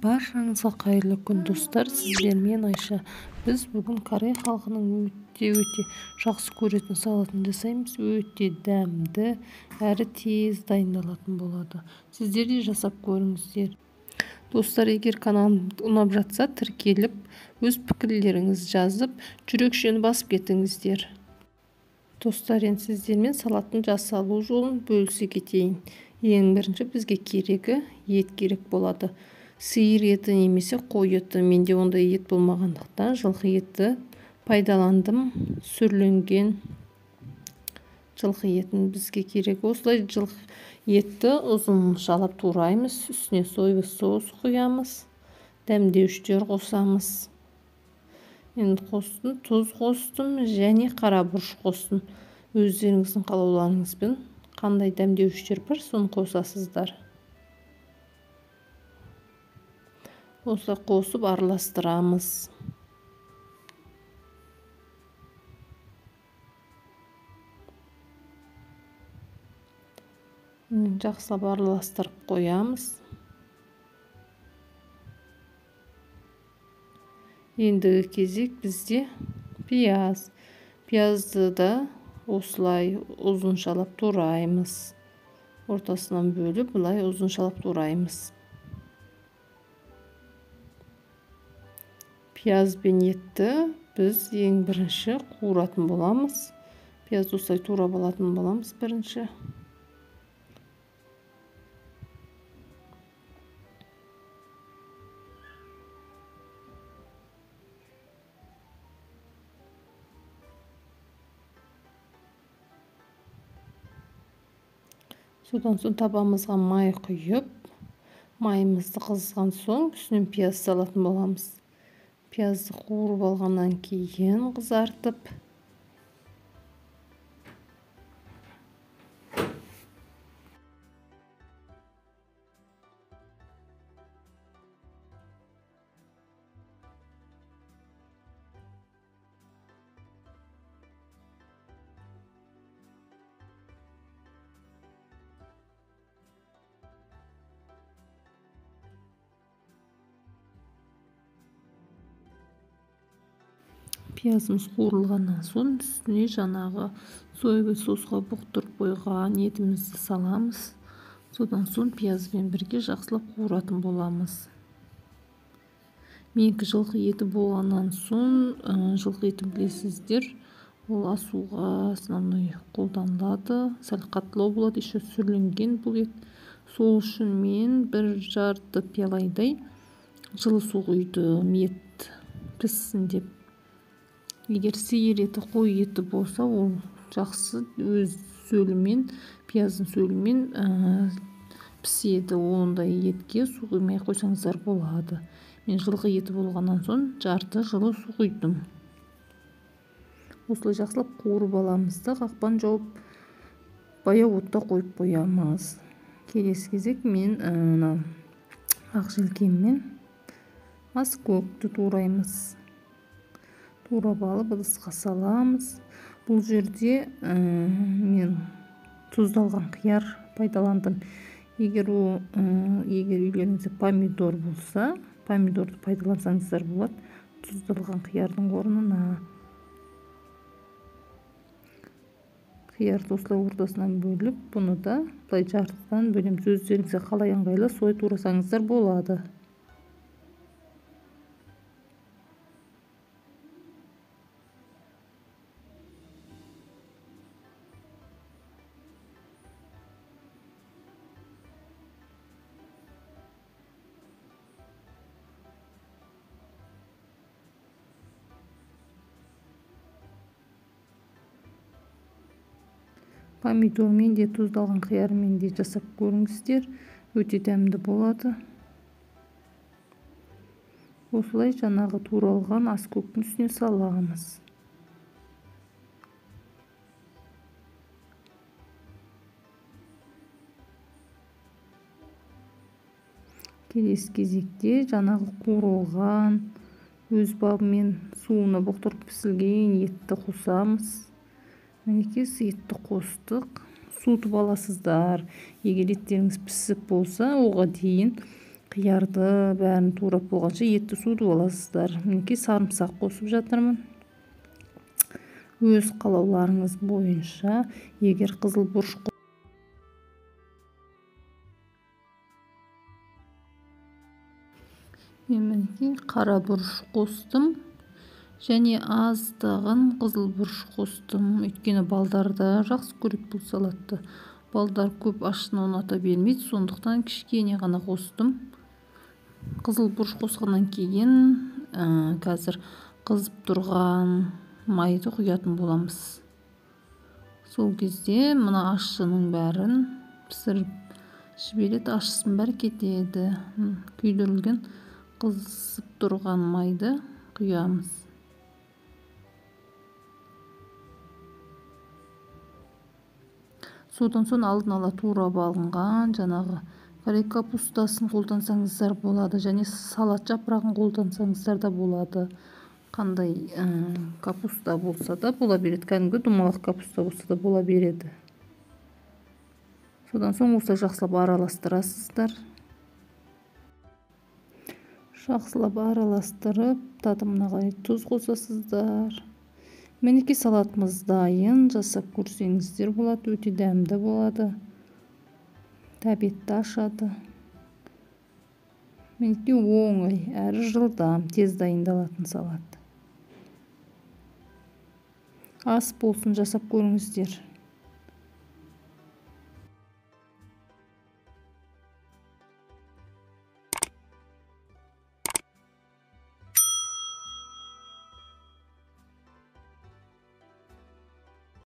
Баршаңызға қайырлы күн достар, сіздермен Айша. Біз бүгін Корей халқының өте жақсы көретін салатын жасаймыз. Өте дәмді әрі тез дайындалатын болады. Сіздер де жасап көріңіздер. Достар, егер каналым ұнап жатса, тіркеліп, өз пікірлеріңіз жазып, жүрекшені басып кетіңіздер. Достар, енді сіздермен салаттың жасалу жолын бөлісе кетейін. Ең бірінші бізге керегі ет керек болады. Сиыр еті немесе қой еті. Менде ондай ет болмағандықтан жылқы еті пайдаландым. Сүрленген жылқы етін бізге керек. Осылай жылқы етті ұзын шалап тураймыз. Үстіне соевый соус құямыз. Дәмдеуіштер қосамыз. Енді қостым, тұз қостым және қара бұрыш қостым. Өздеріңіздің қалауларыңызбен қандай дәмдеуіштер бар, соны қосасыздар. Осылай қосып араластырамыз. Жақсылап араластырып қоямыз. Ендігі кезек бізде пияз. Пиязды да осылай ұзыншалап тураймыз. Ортасынан бөліп, бұлай ұзыншалап тураймыз. Пияз бен етті біз ең бірінші қуыратын боламыз. Пиязды осылай турап алатын боламыз бірінші. Содан соң табамызға май құйып, майымызды қызған соң үстінен пияз салатын боламыз. Пиязды қуырып алғаннан кейін қызартып, пиязымыз қуырылғаннан соң үстіне жаңағы соевый соусқа бұқтырып қойған етімізді саламыз. Содан соң пиязбен бірге жақсылап қуыратын боламыз. Менікі жылқы еті болғаннан соң, жылқы етін білесіздер, ол асуға основной қолданылады. Сәл қаттылау болады, еще сүрленген бұл ет. Сол үшін мен бір жарты пиалайдай жылы су құйдым, ет піссін деп. Егер сиыр еті, қой еті болса, ол жақсы өз сөлімен, пияздың сөлімен піседі. Ондай етке су құймай қойсаңыздар болады. Мен жылқы еті болғаннан соң жарты жылы су құйдым. Осылай жақсылап қуырып аламыз да, қақпан жауып, баяу отта қойып қоямыз. Келесі кезек мен ақ желкеммен аскөкті тураймыз. Турап алып ыдысқа саламыз. Бұл жерде мен тұздалған қияр пайдаландым. Егер үйлеріңізде помидор болса, помидорды пайдалансаңыздар болады. Тұздалған қиярдың орнына. Қиярды осылай ортасынан бөліп, бұны да бұлай жартыдан бөлеміз. Өздеріңізге қалай ыңғайлы солай турасаңыздар болады. Помидормен де, тұздалған қиярмен де жасап көріңіздер. Өте дәмді болады. Осылай жаңағы туралған аскөктің үстіне саламыз. Келесі кезекте жаңағы қуырылған, өз бабымен суына бұқтырып пісілген етті қосамыз. Мінекей етті қостық. Суытып аласыздар. Егер еттеріңіз пісіп болса, оға дейін қиярды бәрін турап болғанша етті суытып аласыздар. Мінекей сарымсақ қосып жатырмын. Өз қалауларыңыз бойынша, егер қызыл бұрыш мінекей қара бұрыш қостым және аздаған қызыл бұрыш қостым. Өйткені балдарды жақсы көреді бұл салатты. Балдар көп ащыны ұната бермейді, сондықтан кішкене ғана қостым. Қызыл бұрыш қосқаннан кейін қазір қызып тұрған майды құятын боламыз. Сол кезде мына ащының бәрін пісіріп жібереді, ащысын бәрі кетеді. Күйдірілген қызып тұрған майды құямыз. Содан соң алдын ала турап алынған жаңағы корей капустасын қолдансаңыздар болады, және салат жапырағын қолдансаңыздар да болады. Қандай капуста болса да бола береді, кәдімгі домалақ капуста болса да бола береді. Содан соң осылай жақсылап араластырасыздар. Жақсылап араластырып, татымына қарай тұз қосасыздар. Мінекей салатымыз дайын, жасап көрсеңіздер болады, өте дәмді болады. Тәбетті ашады. Мінекей оңай, әрі жылдам, тез дайындалатын салат. Ас болсын, жасап көріңіздер.